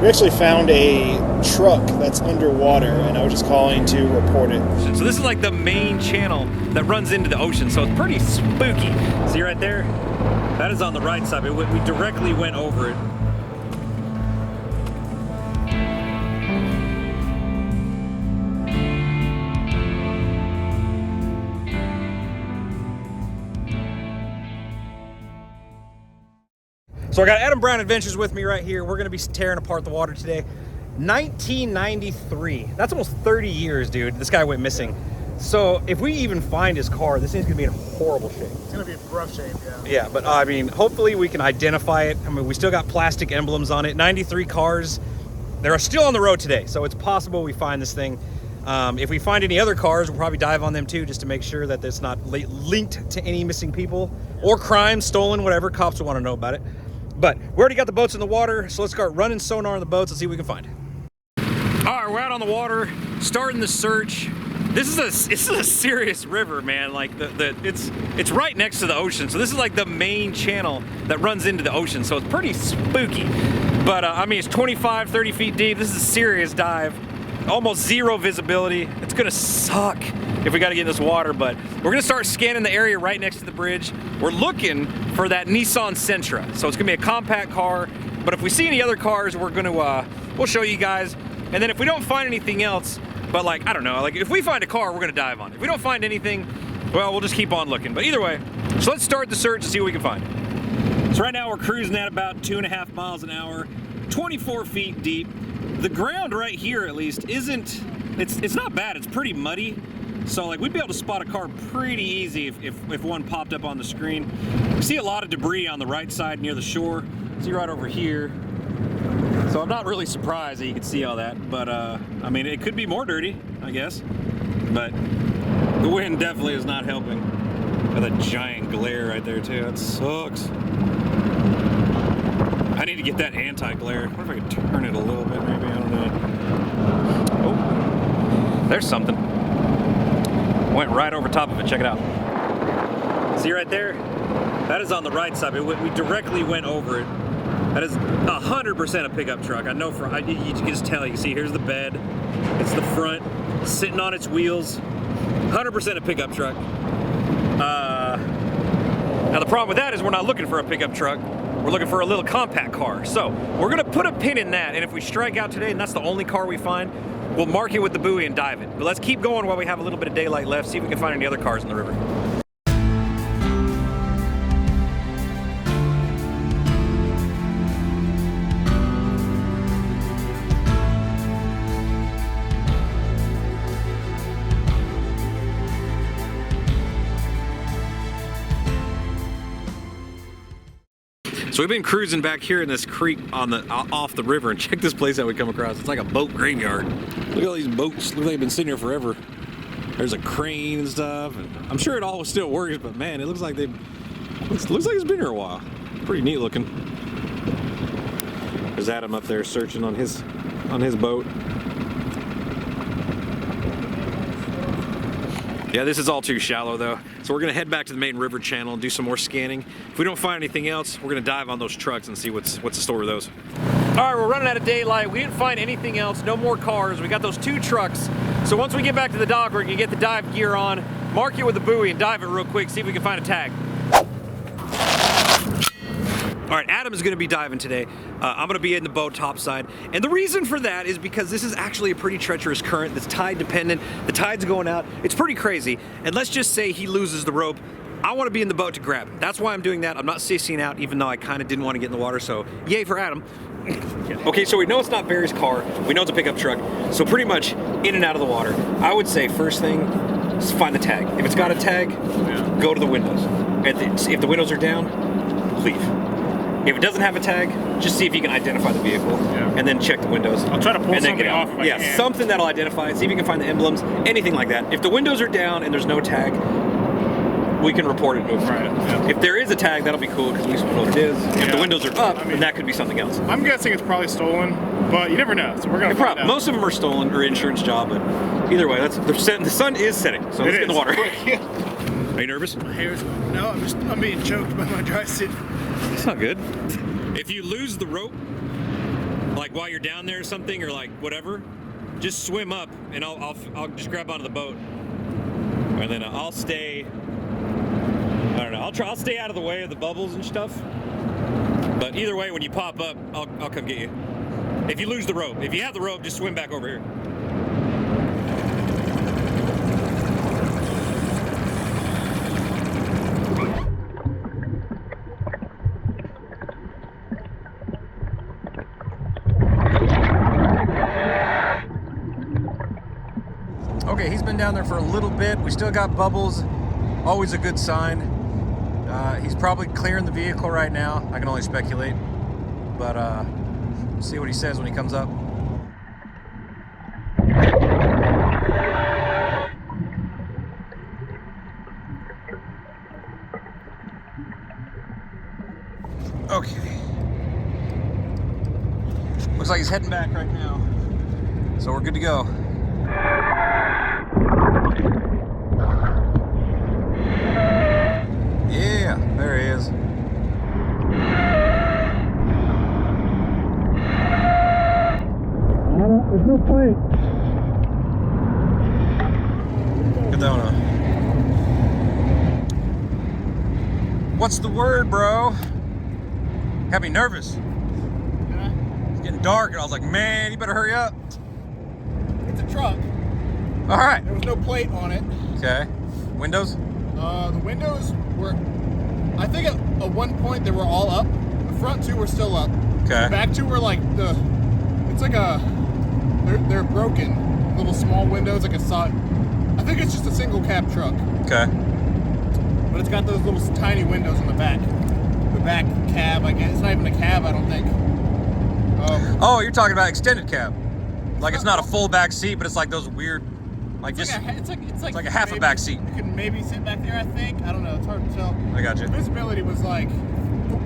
We actually found a truck that's underwater, and I was just calling to report it. So this is like the main channel that runs into the ocean, so it's pretty spooky. See right there? That is on the right side. We directly went over it. So I got Adam Brown Adventures with me right here. We're gonna be tearing apart the water today. 1993, that's almost 30 years, dude. This guy went missing. So if we even find his car, this thing's gonna be in horrible shape. It's gonna be in rough shape, yeah. Yeah, but I mean, hopefully we can identify it. I mean, we still got plastic emblems on it. 93 cars, they're still on the road today. So it's possible we find this thing. If we find any other cars, we'll probably dive on them too, just to make sure that it's not linked to any missing people or crime, stolen, whatever. Cops will wanna know about it. But we already got the boats in the water, so let's start running sonar on the boats and see what we can find. All right, we're out on the water, starting the search. This is a serious river, man. Like it's right next to the ocean, so this is like the main channel that runs into the ocean, so it's pretty spooky. But I mean, it's 25, 30 feet deep. This is a serious dive. Almost zero visibility. It's gonna suck if we gotta get in this water, but we're gonna start scanning the area right next to the bridge. We're looking for that Nissan Sentra. So it's gonna be a compact car, but if we see any other cars, we're gonna, we'll show you guys. And then if we don't find anything else, but like, I don't know, like if we find a car, we're gonna dive on it. If we don't find anything, well, we'll just keep on looking. But either way, so let's start the search and see what we can find. So right now we're cruising at about 2.5 miles an hour, 24 feet deep. The ground right here, at least, it's not bad. It's pretty muddy. So like we'd be able to spot a car pretty easy if one popped up on the screen. We see a lot of debris on the right side near the shore. See right over here. So I'm not really surprised that you can see all that, but I mean, it could be more dirty, I guess. But the wind definitely is not helping. Got a giant glare right there too. That sucks. I need to get that anti-glare. What if I could turn it a little bit, maybe? I don't know. Oh, there's something. Went right over top of it. Check it out. See right there? That is on the right side. We directly went over it. That is 100% a pickup truck. I know you can just tell. You can see here's the bed. It's the front, sitting on its wheels. 100% a pickup truck. Now the problem with that is we're not looking for a pickup truck. We're looking for a little compact car. So we're gonna put a pin in that, and if we strike out today and that's the only car we find, we'll mark it with the buoy and dive it. But let's keep going while we have a little bit of daylight left, see if we can find any other cars in the river. So we've been cruising back here in this creek on the off the river, and check this place out we come across. It's like a boat graveyard. Look at all these boats. Look like they've been sitting here forever. There's a crane and stuff. And I'm sure it all still works, but man, it looks like looks like it's been here a while. Pretty neat looking. There's Adam up there searching on his boat. Yeah, this is all too shallow though. So we're gonna head back to the main river channel and do some more scanning. If we don't find anything else, we're gonna dive on those trucks and see what's the story with those. All right, we're running out of daylight. We didn't find anything else, no more cars. We got those 2 trucks. So once we get back to the dock, we're gonna get the dive gear on, mark it with the buoy and dive it real quick, see if we can find a tag. All right, Adam is gonna be diving today. I'm gonna be in the boat topside. And the reason for that is because this is actually a pretty treacherous current that's tide dependent. The tide's going out, it's pretty crazy. And let's just say he loses the rope. I wanna be in the boat to grab him. That's why I'm doing that. I'm not sissing out, even though I kinda didn't wanna get in the water, so yay for Adam. Okay, so we know it's not Barry's car. We know it's a pickup truck. So pretty much in and out of the water. I would say first thing is find the tag. If it's got a tag, go to the windows. If the windows are down, leave. If it doesn't have a tag, just see if you can identify the vehicle, and then check the windows. I'll try to pull something off if I can. Something that'll identify it, see if you can find the emblems, anything like that. If the windows are down and there's no tag, we can report it and move. Right. Yeah. If there is a tag, that'll be cool because at least we know what it is. If the windows are up, then that could be something else. I'm guessing it's probly stolen, but you never know. So we're gonna find out. Most of them are stolen or insurance job, but either way, the sun is setting, so let's get in the water. Are you nervous? My hair's no, I'm being choked by my dry sit. That's not good. If you lose the rope, like while you're down there or something, or like whatever, just swim up and I'll just grab onto the boat, and then I'll stay. I don't know. I'll stay out of the way of the bubbles and stuff. But either way, when you pop up, I'll come get you. If you lose the rope, if you have the rope, just swim back over here. Okay, he's been down there for a little bit. We still got bubbles. Always a good sign. He's probably clearing the vehicle right now. I can only speculate. But we'll see what he says when he comes up. Okay. Looks like he's heading back right now. So we're good to go. Yeah, there he is. There's no plate. Get that one on. What's the word, bro? Got me nervous. It's getting dark, and I was like, man, you better hurry up. It's a truck. All right. There was no plate on it. Okay. Windows? The windows were, I think at one point they were all up. The front two were still up. Okay. The back two were like it's like they're broken. Little small windows, like a side. I think it's just a single cab truck. Okay. But it's got those little tiny windows in the back. The back cab, I guess. It's not even a cab, I don't think. Oh, you're talking about extended cab. Like it's not a full back seat, but it's like those weird, like it's just, like like a half a back seat. You can maybe sit back there, I think. I don't know, it's hard to tell. I got you. Visibility was like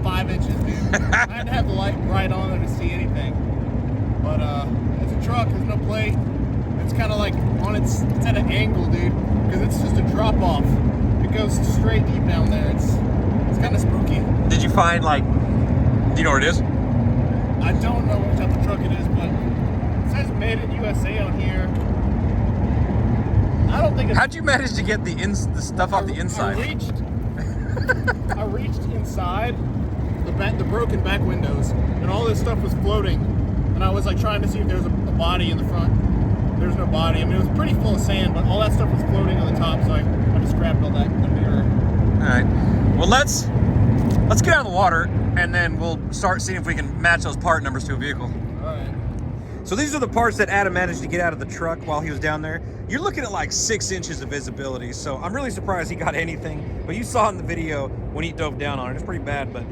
5 inches, dude. I had to have the light right on there to see anything. But it's a truck, there's no plate. It's kind of like it's at an angle, dude, because it's just a drop off. It goes straight deep down there. It's kind of spooky. Did you find do you know where it is? I don't know what type of truck it is, but it says Made in USA on here. I don't think it's... How'd you manage to get the stuff off the inside? I reached inside the broken back windows, and all this stuff was floating, and I was like trying to see if there was a body in the front. There's no body. I mean, it was pretty full of sand, but all that stuff was floating on the top, so I just grabbed all that in the mirror. All right. Well, let's get out of the water, and then we'll start seeing if we can match those part numbers to a vehicle. All right. So these are the parts that Adam managed to get out of the truck while he was down there. You're looking at like 6 inches of visibility, so I'm really surprised he got anything. But you saw in the video when he dove down on it. It's pretty bad, but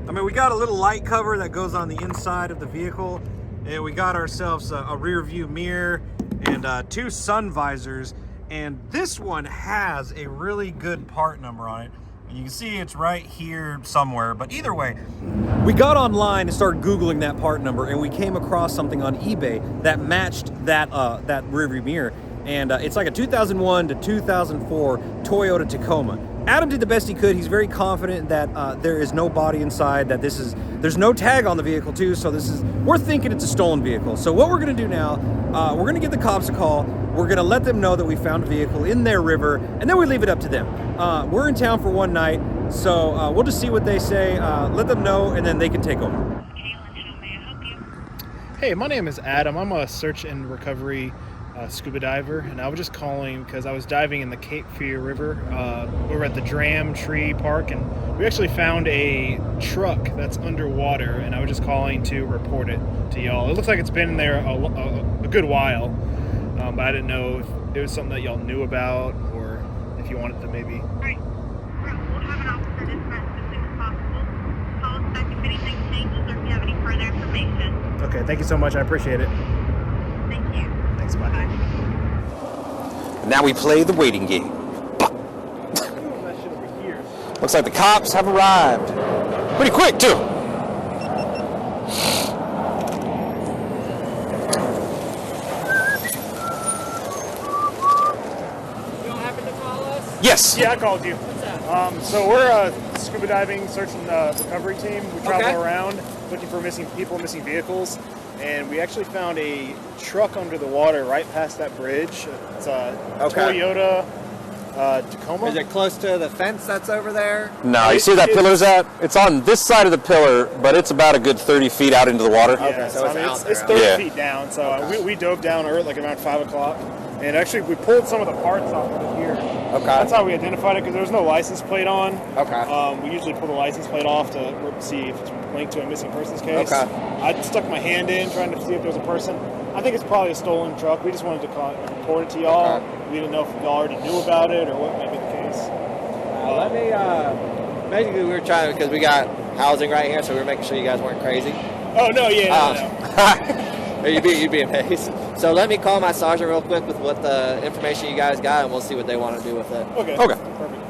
I mean, we got a little light cover that goes on the inside of the vehicle, and we got ourselves a rear view mirror and 2 sun visors, and this one has a really good part number on it. And you can see it's right here somewhere, but either way, we got online and started Googling that part number, and we came across something on eBay that matched that rear view mirror. And it's like a 2001 to 2004 Toyota Tacoma. Adam did the best he could. He's very confident that there is no body inside, that there's no tag on the vehicle too, so we're thinking it's a stolen vehicle. So what we're gonna do now, we're gonna give the cops a call. We're gonna let them know that we found a vehicle in their river, and then we leave it up to them. We're in town for one night, so we'll just see what they say, let them know, and then they can take over. Hey, my name is Adam. I'm a search and recovery scuba diver, and I was just calling because I was diving in the Cape Fear River. We were at the Dram Tree Park, and we actually found a truck that's underwater, and I was just calling to report it to y'all. It looks like it's been in there a good while, but I didn't know if it was something that y'all knew about, or if you wanted to maybe... Right. We'll have an officer dispatched as soon as possible. Call us back if anything changes or if you have any further information. Okay, thank you so much. I appreciate it. Thank you. Thanks, bye. Bye. Now we play the waiting game. That shit over here. Looks like the cops have arrived. Pretty quick, too. You don't happen to call us? Yes. Yeah, I called you. What's that? So we're a scuba diving search and recovery team. We travel around looking for missing people, missing vehicles, and we actually found a truck under the water right past that bridge. It's a Toyota Tacoma. Is it close to the fence that's over there? No, you see where that pillar's at? It's on this side of the pillar, but it's about a good 30 feet out into the water. Yeah, so it's 30 feet down. So we dove down earth like around 5 o'clock. And actually, we pulled some of the parts off of it here. Okay. That's how we identified it, because there was no license plate on. Okay. We usually pull the license plate off to see if it's linked to a missing persons case. Okay. I stuck my hand in trying to see if there was a person. I think it's probably a stolen truck. We just wanted to report it to y'all. Okay. We didn't know if y'all already knew about it or what might be the case. Let me, basically we were trying, because we got housing right here, so we were making sure you guys weren't crazy. Oh, no, no. You'd be amazed. So let me call my sergeant real quick with what the information you guys got, and we'll see what they want to do with it. Okay. Okay. Perfect.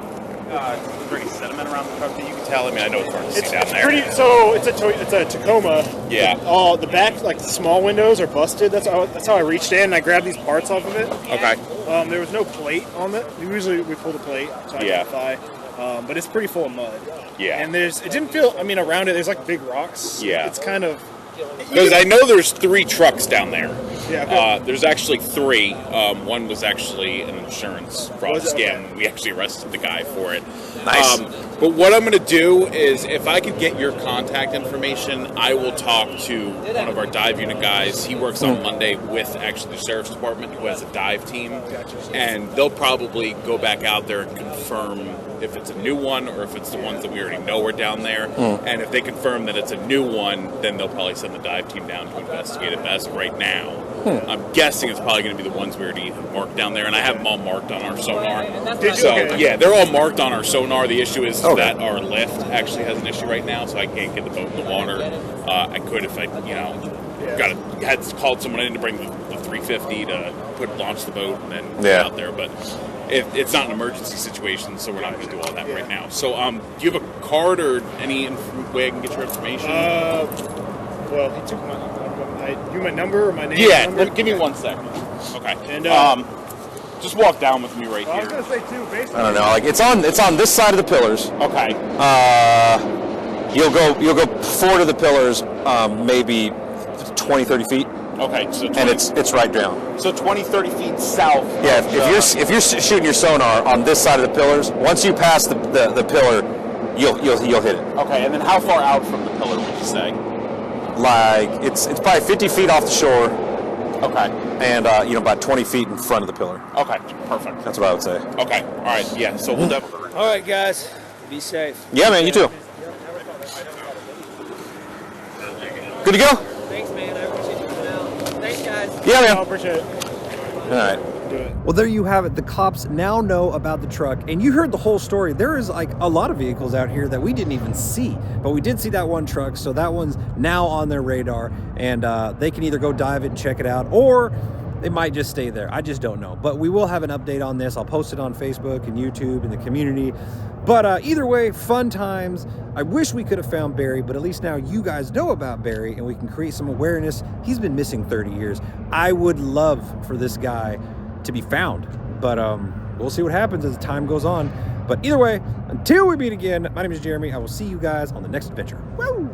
Is there any sediment around the truck that you can tell? I mean, I know it's hard to see down there. So it's a Tacoma. Yeah. All the back, like the small windows, are busted. That's how I reached in and I grabbed these parts off of it. Okay. There was no plate on it. Usually we pull the plate to identify. But it's pretty full of mud. Yeah. And it didn't feel. I mean, around it, there's like big rocks. Yeah. It's kind of. Because I know there's 3 trucks down there. Yeah. Okay. There's actually 3. One was actually an insurance fraud Was it? scam. Okay. We actually arrested the guy for it. Nice. But what I'm going to do is, if I could get your contact information, I will talk to one of our dive unit guys. He works on Monday with actually the sheriff's department, who has a dive team, and they'll probably go back out there and confirm if it's a new one or if it's the ones that we already know are down there. And if they confirm that it's a new one, then they'll probably send the dive team down to investigate it. But as of right now, I'm guessing it's probably going to be the ones we already have marked down there, and I have them all marked on our sonar. Yeah, they're all marked on our sonar. The issue is that our lift actually has an issue right now, so I can't get the boat in the water. I could if I, had called someone in to bring the 350 to launch the boat and then get out there, but it's not an emergency situation, so we're not going to do all that right now. So, do you have a card or any way I can get your information? Well, he took my number or my name. Yeah, number? give me 1 second. Okay. And just walk down with me right I was here. gonna say too. Basically, I don't know. Like it's on this side of the pillars. Okay. You'll go forward of the pillars, maybe 20, 30 feet. Okay. So 20, And it's right down. so 20, 30 feet south. Yeah. If you're shooting your sonar on this side of the pillars, once you pass the pillar, you'll hit it. Okay. And then how far out from the pillar would you say? Like it's probably 50 feet off the shore. Okay. And about 20 feet in front of the pillar. Okay. Perfect. That's what I would say. Okay. All right. Yeah. So we'll definitely. All right, guys. Be safe. Yeah, man. You too. Good to go? Thanks, man. I appreciate you coming out. Thanks, guys. Yeah, I man. appreciate it. All right. Do it. Well, there you have it. The cops now know about the truck, and you heard the whole story. There is like a lot of vehicles out here that we didn't even see, but we did see that one truck, so that one's now on their radar, and they can either go dive it and check it out, or they might just stay there. I just don't know. But we will have an update on this. I'll post it on Facebook and YouTube and the community. But either way, fun times. I wish we could have found Barry, but at least now you guys know about Barry and we can create some awareness. He's been missing 30 years. I would love for this guy to be found, but we'll see what happens as time goes on. But either way, until we meet again, my name is Jeremy. I will see you guys on the next adventure. Woo!